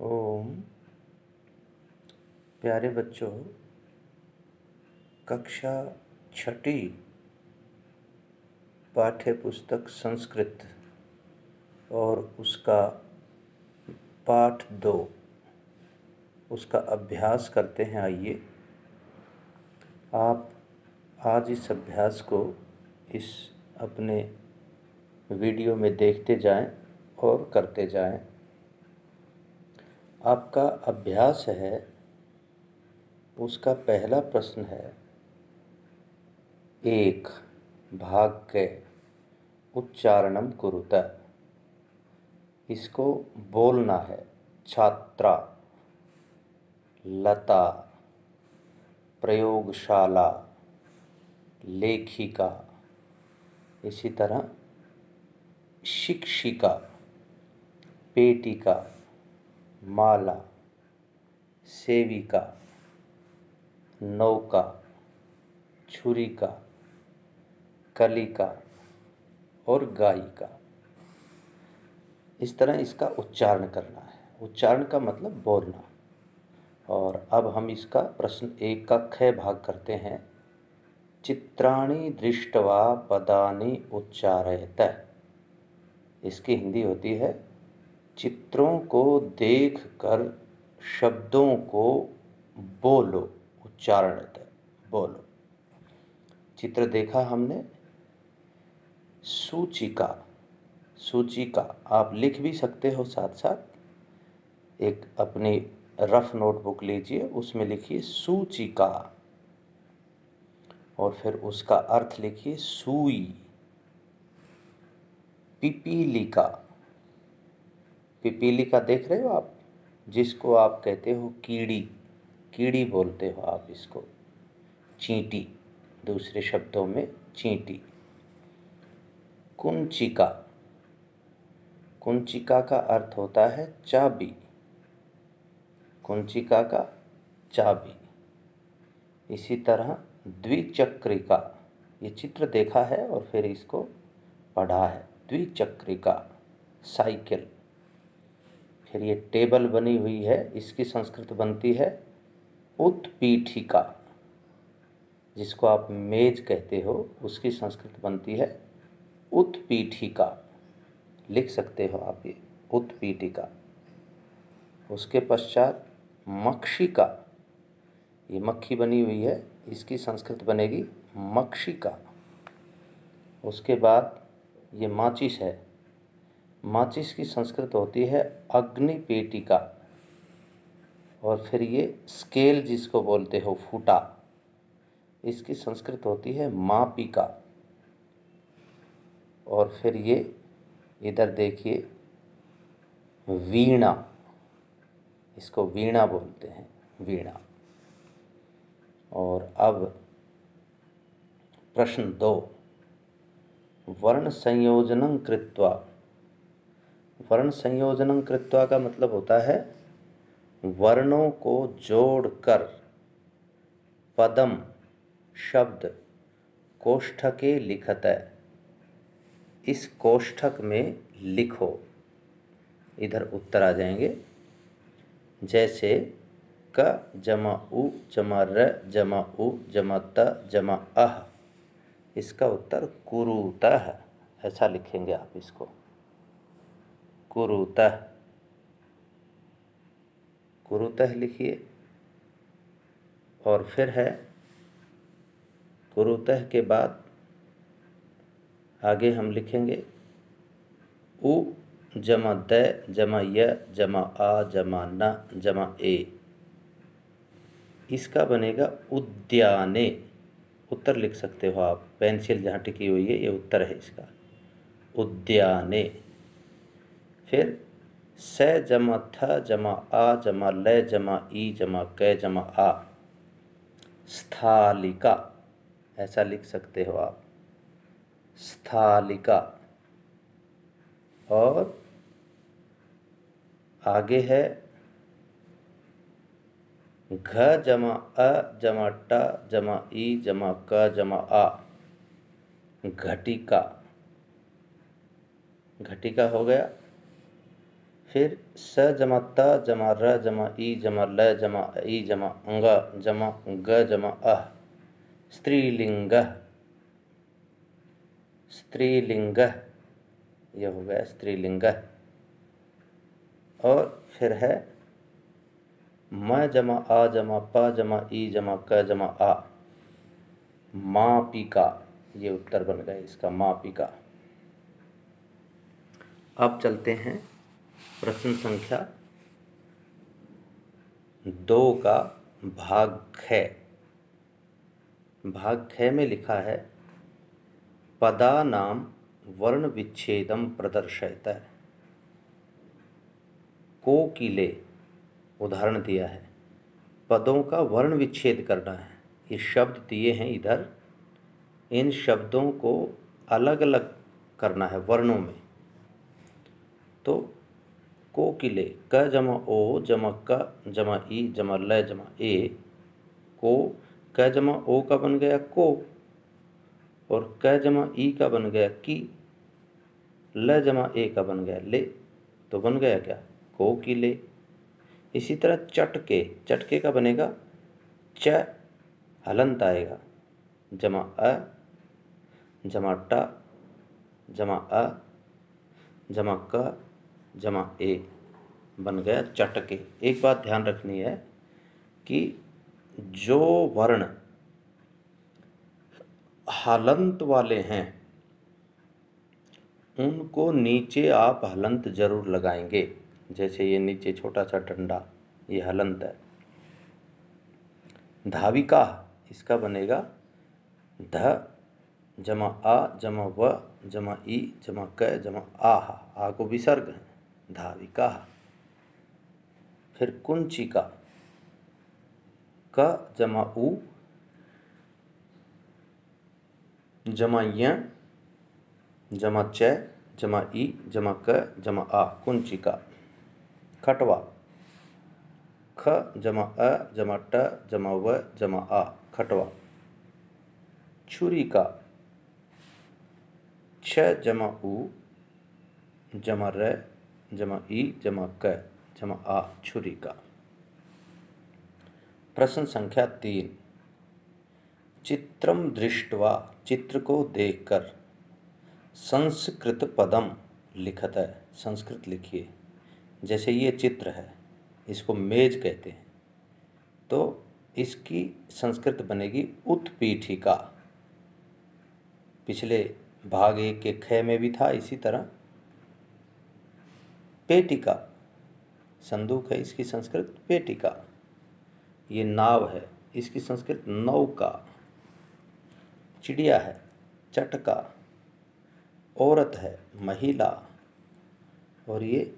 ओम। प्यारे बच्चों, कक्षा छठी पाठ्य पुस्तक संस्कृत और उसका पाठ 2 उसका अभ्यास करते हैं। आइए आप आज इस अभ्यास को इस अपने वीडियो में देखते जाएं और करते जाएं। आपका अभ्यास है, उसका पहला प्रश्न है, एक भाग के उच्चारणम कुरुता। इसको बोलना है। छात्रा, लता, प्रयोगशाला, लेखिका, इसी तरह शिक्षिका, पेटिका, माला, सेविका, नौका, छुरिका, कलिका और गायिका। इस तरह इसका उच्चारण करना है। उच्चारण का मतलब बोलना। और अब हम इसका प्रश्न 1 का ख भाग करते हैं। चित्राणि दृष्ट्वा पदानि उच्चारयत। इसकी हिंदी होती है, चित्रों को देखकर शब्दों को बोलो। उच्चारणत, बोलो। चित्र देखा हमने। सूचिका, सूचिका आप लिख भी सकते हो साथ साथ। एक अपनी रफ नोटबुक लीजिए, उसमें लिखिए सूचिका और फिर उसका अर्थ लिखिए सुई। पिपीलिका, पिपीलिका देख रहे हो आप, जिसको आप कहते हो कीड़ी, कीड़ी बोलते हो आप इसको। चींटी, दूसरे शब्दों में चींटी। कुंचिका, कुंचिका का अर्थ होता है चाबी। कुंचिका का चाबी। इसी तरह द्विचक्रिका, ये चित्र देखा है और फिर इसको पढ़ा है। द्विचक्रिका साइकिल। फिर ये टेबल बनी हुई है, इसकी संस्कृत बनती है उत्पीठिका। जिसको आप मेज कहते हो, उसकी संस्कृत बनती है उत्पीठिका। लिख सकते हो आप ये उत्पीठिका। उसके पश्चात मक्षिका, ये मक्खी बनी हुई है, इसकी संस्कृत बनेगी मक्षिका। उसके बाद ये माचिस है, माचिस की संस्कृत होती है अग्निपेटिका। और फिर ये स्केल जिसको बोलते हो फूटा, इसकी संस्कृत होती है मापिका। और फिर ये इधर देखिए वीणा, इसको वीणा बोलते हैं, वीणा। और अब प्रश्न 2, वर्ण संयोजनं कृत्वा। वर्ण संयोजनं कृत्वा का मतलब होता है वर्णों को जोड़कर पदम, शब्द, कोष्ठके लिखत। इस कोष्ठक में लिखो। इधर उत्तर आ जाएंगे, जैसे क जमा उ जमा र जमा उ जमा त जमा अह। इसका उत्तर कुरुतः, ऐसा लिखेंगे आप इसको, कुरुतः। कुरुतः लिखिए। और फिर है कुरुतः के बाद आगे हम लिखेंगे उ जमा द जमा य जमा आ जमा न जमा ए। इसका बनेगा उद्याने। उत्तर लिख सकते हो आप, पेंसिल जहाँ टिकी हुई है, ये उत्तर है इसका, उद्याने। फिर स जमा थ जमा आ जमा ल जमा ई जमा क जमा आ। स्थालिका, ऐसा लिख सकते हो आप, स्थालिका। और आगे है घ जमा अ जमा ट जमा ई जमा क जमा आ। घटिका, घटिका हो गया। फिर स जमा त जमा र जमा ई जमा ल जमा ई जमा अंग जमा ग जमा अह, स्त्रीलिंग, स्त्रीलिंग, यह हो गया स्त्रीलिंग। और फिर है म जमा आ जमा प जमा ई जमा क जमा आ, मापिका, ये उत्तर बन गया इसका, मापिका। अब चलते हैं प्रश्न संख्या 2 का भाग ख। भाग ख में लिखा है पदानां वर्ण विच्छेदम प्रदर्शयत। कोकिले, उदाहरण दिया है, पदों का वर्ण विच्छेद करना है। ये शब्द दिए हैं इधर, इन शब्दों को अलग अलग करना है वर्णों में। तो कोकिले, क जमा ओ जमा क जमा ई जमा ल जमा ए, को, क जमा ओ का बन गया को, और क जमा ई का बन गया की, ल जमा ए का बन गया ले, तो बन गया क्या, कोकिले। इसी तरह चटके, चटके का बनेगा च, हलंत आएगा, जमा अ जमा ट जमा अ जमा क जमा ए, बन गया चटके। एक बात ध्यान रखनी है कि जो वर्ण हलंत वाले हैं उनको नीचे आप हलंत जरूर लगाएंगे। जैसे ये नीचे छोटा सा डंडा, ये हलंत है। धाविका, इसका बनेगा ध जमा आ जमा व जमा ई जमा क जमा आह, आ को विसर्ग है, धाविका। फिर कुंचिका, क जमा उ जमा य जमा च जमा ई जमा क जमा आ, कुंचिका। खटवा, ख जमा अ जमा ट जमा व जमा आ, खटवा। छुरिका, छ जमा उ जमा र जमा ई जमा क जमा आ, छुरिका। प्रश्न संख्या 3, चित्रम दृष्ट्वा, चित्र को देखकर, संस्कृत पदम लिखत है, संस्कृत लिखिए। जैसे ये चित्र है, इसको मेज कहते हैं, तो इसकी संस्कृत बनेगी उत्पीठिका। पिछले भाग 1 के ख में भी था इसी तरह। पेटिका, संदूक है, इसकी संस्कृत पेटिका। ये नाव है, इसकी संस्कृत नौका। चिड़िया है, चटका। औरत है, महिला। और ये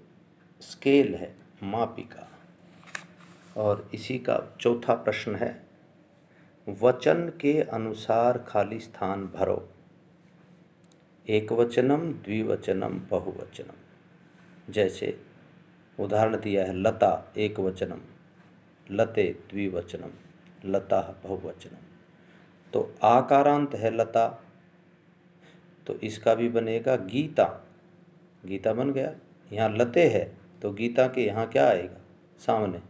स्केल है, मापिका। और इसी का चौथा प्रश्न है, वचन के अनुसार खाली स्थान भरो। एकवचनम द्विवचनम बहुवचनम। जैसे उदाहरण दिया है, लता एकवचनम, लते द्विवचनम, लता बहुवचनम। तो आकारांत है लता, तो इसका भी बनेगा गीता, गीता बन गया। यहाँ लते है तो गीता के यहाँ क्या आएगा सामने,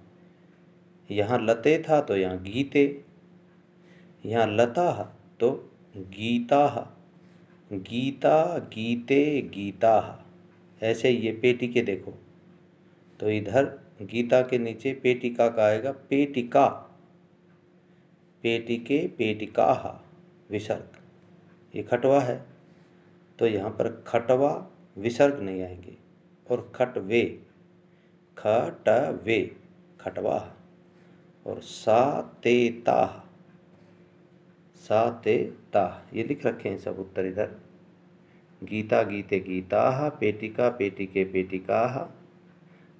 यहाँ लते था तो यहाँ गीते, यहाँ लता तो गीता, गीता गीते गीता। ऐसे ये पेटी के देखो, तो इधर गीता के नीचे पेटिका का आएगा पेटिका, पेटिके पेटिका विसर्ग। ये खटवा है तो यहाँ पर खटवा विसर्ग नहीं आएंगे, और खटवे, खटवे खटवा। और सातेता, सातेता, ये लिख रखे हैं सब उत्तर इधर। गीता गीते गीता, पेटिका पेटिके पेटिका।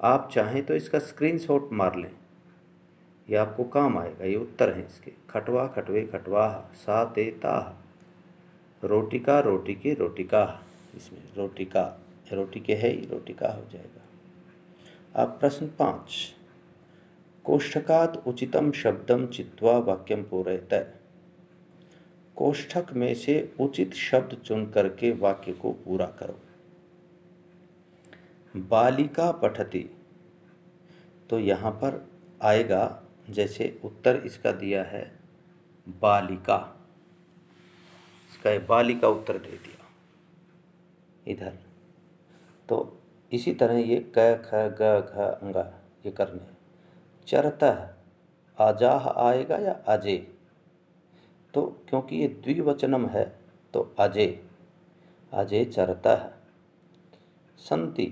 आप चाहें तो इसका स्क्रीनशॉट मार लें, ये आपको काम आएगा। ये उत्तर हैं इसके, खटवा खटवे खटवा, सातेता। रोटिका रोटिके रोटिका, इसमें रोटिका, रोटी के है ही, रोटिका हो जाएगा। अब प्रश्न 5, कोष्ठकात् उचितम शब्दम चित्वा वाक्यम पूरयत। कोष्ठक में से उचित शब्द चुन करके वाक्य को पूरा करो। बालिका पठति, तो यहाँ पर आएगा, जैसे उत्तर इसका दिया है बालिका, इसका बालिका उत्तर दे दिया इधर। तो इसी तरह ये क ख ग घ अंग ये करने। चरतः आजाह आएगा या अजय, तो क्योंकि ये द्विवचनम है तो अजय, अजय चरतः। संति,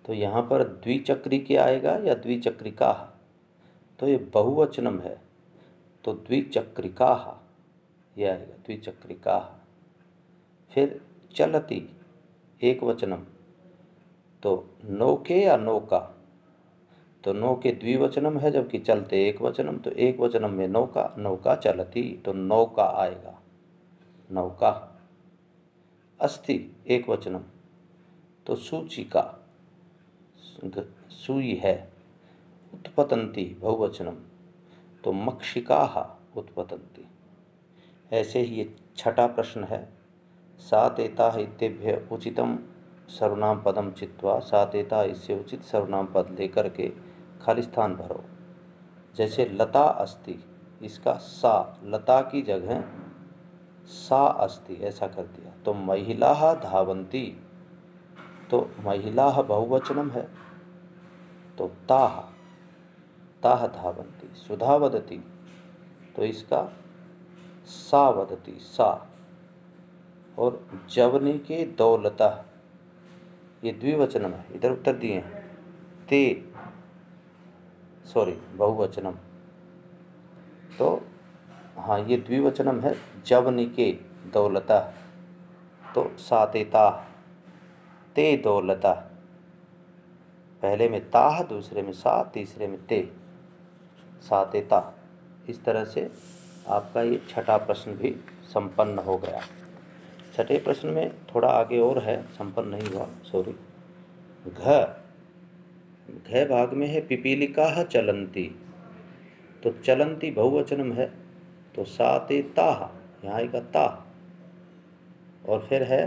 तो यहाँ पर द्विचक्री के आएगा या द्विचक्रिका, तो ये बहुवचनम है तो द्विचक्रिका ये आएगा, द्विचक्रिका। फिर चलती एक वचनम, तो नौके या नौका, तो नौके द्विवचनम है जबकि चलते एक वचनम, तो एक वचनम में नौका, नौका चलती, तो नौका आएगा, नौका। अस्ति एक वचनम, तो सूचिका, सुई है। उत्पतंती बहुवचनम, तो मक्षिकाः उत्पतंती। ऐसे ही ये छठा प्रश्न है। सातेता इत्येभ्य उचितम सर्वनाम पदम चित्वा, सातेता इससे उचित सर्वनाम पद लेकर के खाली स्थान भरो। जैसे लता अस्ति, इसका सा, लता की जगह सा अस्ति ऐसा कर दिया। तो महिलाः धावन्ति, तो महिलाः बहुवचनम है तो ताः, ताः धावन्ति। सुधा वदति, तो इसका सा वदति, सा। और जवनी के दौलता, ये द्विवचनम है, इधर उत्तर दिए हैं ते, सॉरी बहुवचनम, तो हाँ ये द्विवचनम है। जवनी के दौलता, तो सातेता ते दौलता, पहले में ताह, दूसरे में सा, तीसरे में ते, सातेता। इस तरह से आपका ये छठा प्रश्न भी संपन्न हो गया। छठे प्रश्न में थोड़ा आगे और है, संपन्न नहीं हुआ, सॉरी। घ भाग में है पिपीलिका चलंती, तो चलंती बहुवचनम है तो सातेताः, यहाँ आएगा ता। और फिर है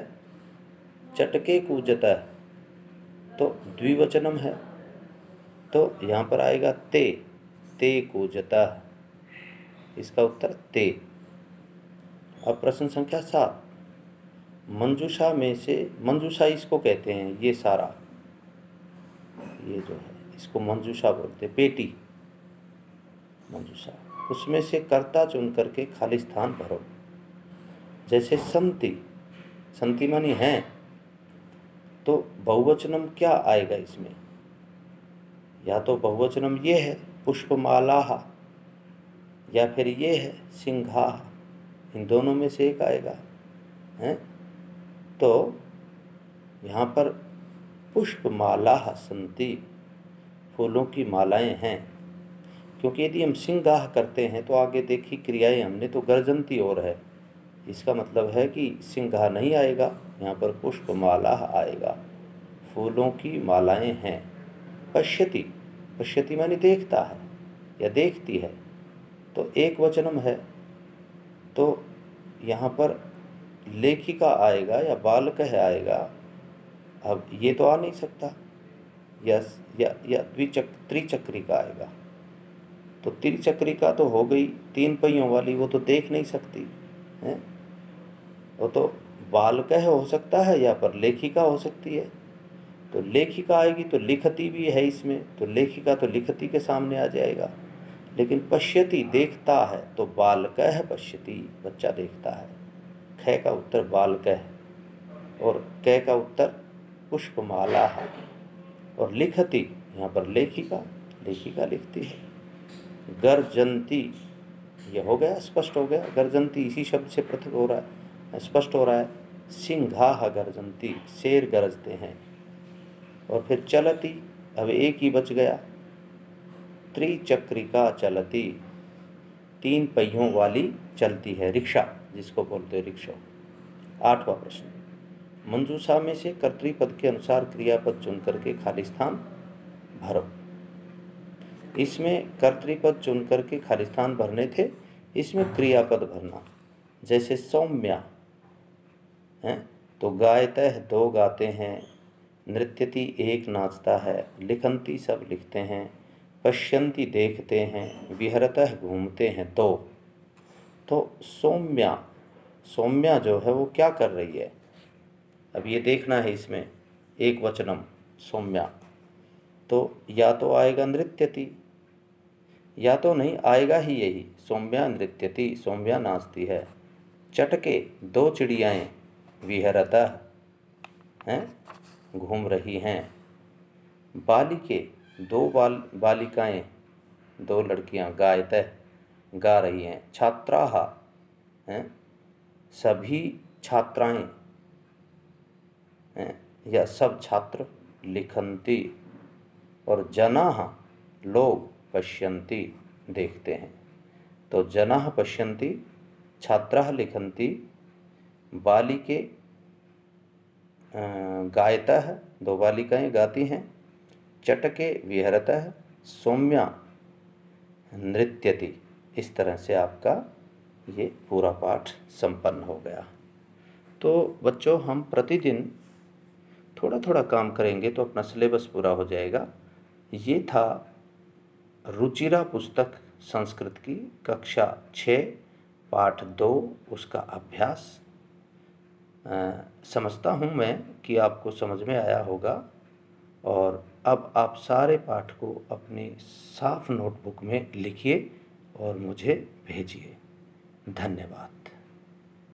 चटके कूजतः, तो द्विवचनम है तो यहाँ पर आएगा ते, ते कूजतः, इसका उत्तर ते। अब प्रश्न संख्या 7। मंजूषा में से, मंजूषा इसको कहते हैं, ये सारा ये जो है इसको मंजूषा बोलते, पेटी मंजूषा। उसमें से कर्ता चुन करके खाली स्थान भरो। जैसे संति, संति मानी है, तो बहुवचनम क्या आएगा इसमें, या तो बहुवचनम ये है पुष्पमालाः, या फिर ये है सिंहाः, इन दोनों में से एक आएगा हैं। तो यहाँ पर पुष्पमालाः सन्ति, फूलों की मालाएं हैं, क्योंकि यदि हम सिंगाह करते हैं तो आगे देखी क्रियाएं हमने तो गर्जंती और है, इसका मतलब है कि सिंगाह नहीं आएगा, यहाँ पर पुष्पमालाः आएगा, फूलों की मालाएं हैं। पश्यति, पश्यति मानी देखता है या देखती है, तो एक वचनम है तो यहाँ पर लेखिका आएगा या बालकः आएगा। अब ये तो आ नहीं सकता, या त्रिचक्रिका आएगा, तो त्रिचक्रिका तो हो गई 3 पहियों वाली, वो तो देख नहीं सकती है, वो तो बालकः हो सकता है या पर लेखिका हो सकती है। तो लेखिका आएगी तो लिखती भी है इसमें, तो लेखिका तो लिखती के सामने आ जाएगा। लेकिन पश्यति देखता है तो बालकः पश्यति, बच्चा देखता है। ख का उत्तर बालकः और क का उत्तर पुष्पमाला है। और लिखती यहाँ पर लेखिका, लेखिका लिखती है। गर्जंती ये हो गया, स्पष्ट हो गया, गर्जंती इसी शब्द से पृथक हो रहा है, स्पष्ट हो रहा है। सिंहाः गर्जंती, शेर गरजते हैं। और फिर चलती, अब एक ही बच गया, त्रिचक्रिका चलती, 3 पहियों वाली चलती है, रिक्शा जिसको बोलते हैं रिक्शा। 8वां प्रश्न, मंजूषा में से कर्तृपद के अनुसार क्रियापद चुन करके खाली स्थान भरो। इसमें कर्तृपद चुन करके खाली स्थान भरने थे, इसमें क्रियापद भरना। जैसे सौम्या है तो गायतः 2 गाते हैं, नृत्यति एक नाचता है, लिखन्ति सब लिखते हैं, पश्यन्ति देखते हैं, विहरतः घूमते हैं। तो सौम्या, सौम्या जो है वो क्या कर रही है, अब ये देखना है इसमें एक वचनम सौम्या, तो या तो आएगा नृत्यति, या तो नहीं आएगा ही यही, सौम्या नृत्यति, सौम्या नाचती है। चटके दो चिड़ियाएँ, विहरतः हैं घूम रही हैं। बालिके दो बालिकाएँ, दो लड़कियां, गायतः गा रही हैं। छात्राः हैं सभी छात्राएं हैं या सब छात्र। लिखन्ति और जनाः लोग, पश्यन्ति देखते हैं। तो जनाः पश्यन्ति, छात्राः लिखन्ति, बालिके गायतः दो बालिकाएं गाती हैं, चटके विहरतः, सौम्या नृत्यति। इस तरह से आपका ये पूरा पाठ संपन्न हो गया। तो बच्चों हम प्रतिदिन थोड़ा थोड़ा काम करेंगे तो अपना सिलेबस पूरा हो जाएगा। ये था रुचिरा पुस्तक संस्कृत की कक्षा 6 पाठ 2 उसका अभ्यास। समझता हूँ मैं कि आपको समझ में आया होगा। और अब आप सारे पाठ को अपनी साफ नोटबुक में लिखिए और मुझे भेजिए। धन्यवाद।